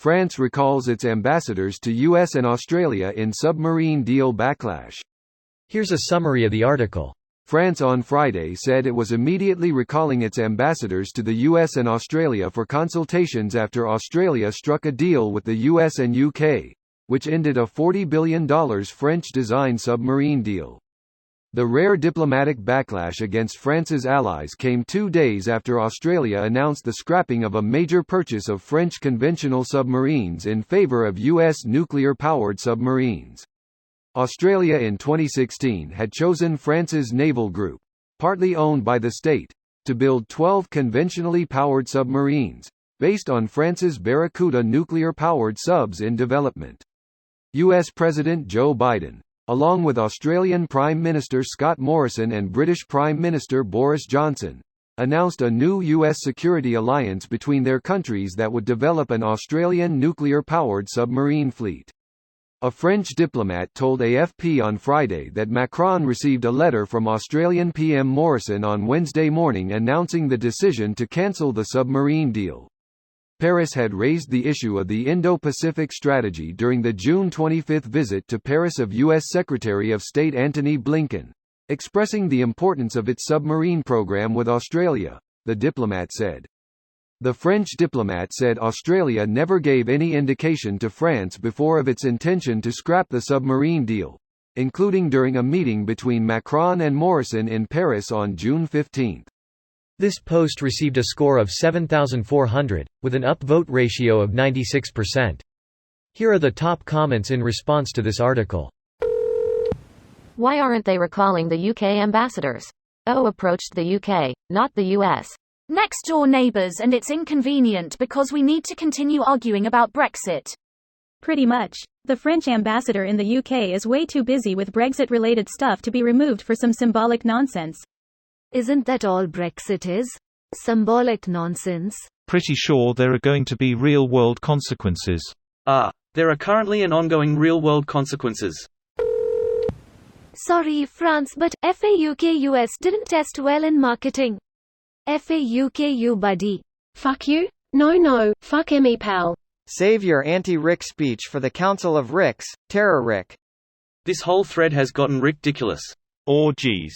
France recalls its ambassadors to US and Australia in submarine deal backlash. Here's a summary of the article. France on Friday said it was immediately recalling its ambassadors to the US and Australia for consultations after Australia struck a deal with the US and UK, which ended a $40 billion French-designed submarine deal. The rare diplomatic backlash against France's allies came 2 days after Australia announced the scrapping of a major purchase of French conventional submarines in favour of US nuclear-powered submarines. Australia in 2016 had chosen France's naval group, partly owned by the state, to build 12 conventionally powered submarines, based on France's Barracuda nuclear-powered subs in development. US President Joe Biden, along with Australian Prime Minister Scott Morrison and British Prime Minister Boris Johnson, announced a new US security alliance between their countries that would develop an Australian nuclear-powered submarine fleet. A French diplomat told AFP on Friday that Macron received a letter from Australian PM Morrison on Wednesday morning announcing the decision to cancel the submarine deal. Paris had raised the issue of the Indo-Pacific strategy during the June 25 visit to Paris of U.S. Secretary of State Antony Blinken, expressing the importance of its submarine program with Australia, the diplomat said. The French diplomat said Australia never gave any indication to France before of its intention to scrap the submarine deal, including during a meeting between Macron and Morrison in Paris on June 15. This post received a score of 7,400, with an upvote ratio of 96%. Here are the top comments in response to this article. Why aren't they recalling the UK ambassadors? O approached the UK, not the US. Next door neighbours, and it's inconvenient because we need to continue arguing about Brexit. Pretty much. The French ambassador in the UK is way too busy with Brexit-related stuff to be removed for some symbolic nonsense. Isn't that all Brexit is? Symbolic nonsense? Pretty sure there are going to be real-world consequences. There are currently and ongoing real-world consequences. Sorry France, but FAUK-US didn't test well in marketing. FAUK-U buddy. Fuck you? No, fuck me pal. Save your anti-Rick speech for the Council of Ricks, Terror Rick. This whole thread has gotten ridiculous. Or geez.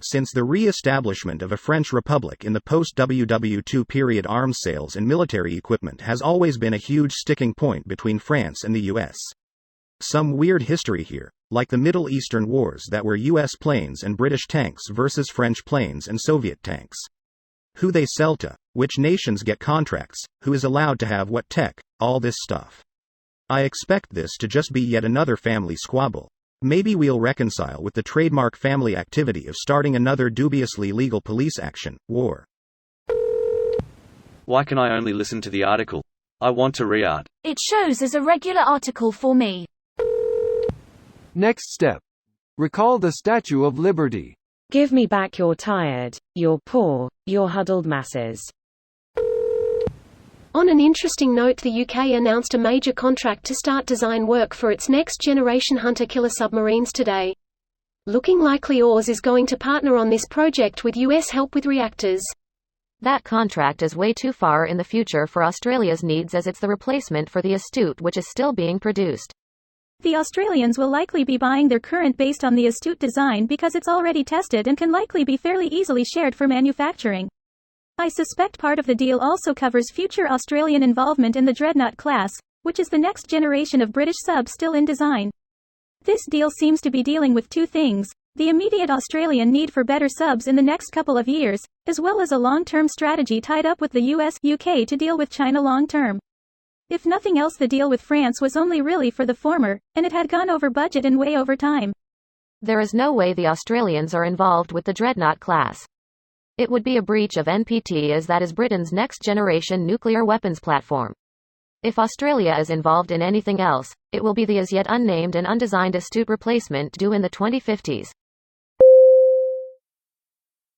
Since the re-establishment of a French Republic in the post-WW2 period, arms sales and military equipment has always been a huge sticking point between France and the US. Some weird history here, like the Middle Eastern wars that were US planes and British tanks versus French planes and Soviet tanks. Who they sell to, which nations get contracts, who is allowed to have what tech, all this stuff. I expect this to just be yet another family squabble. Maybe we'll reconcile with the trademark family activity of starting another dubiously legal police action, war. Why can I only listen to the article? I want to read. It shows as a regular article for me. Next step. Recall the Statue of Liberty. Give me back your tired, your poor, your huddled masses. On an interesting note, the UK announced a major contract to start design work for its next-generation hunter-killer submarines today. Looking likely Oars is going to partner on this project with US help with reactors. That contract is way too far in the future for Australia's needs, as it's the replacement for the Astute, which is still being produced. The Australians will likely be buying their current based on the Astute design because it's already tested and can likely be fairly easily shared for manufacturing. I suspect part of the deal also covers future Australian involvement in the Dreadnought class, which is the next generation of British subs still in design. This deal seems to be dealing with two things: the immediate Australian need for better subs in the next couple of years, as well as a long-term strategy tied up with the US-UK to deal with China long-term. If nothing else, the deal with France was only really for the former, and it had gone over budget and way over time. There is no way the Australians are involved with the Dreadnought class. It would be a breach of NPT, as that is Britain's next-generation nuclear weapons platform. If Australia is involved in anything else, it will be the as yet unnamed and undesigned Astute replacement due in the 2050s.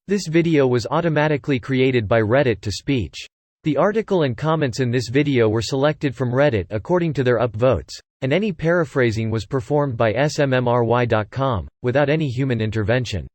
This video was automatically created by Reddit to speech. The article and comments in this video were selected from Reddit according to their upvotes, and any paraphrasing was performed by smmry.com, without any human intervention.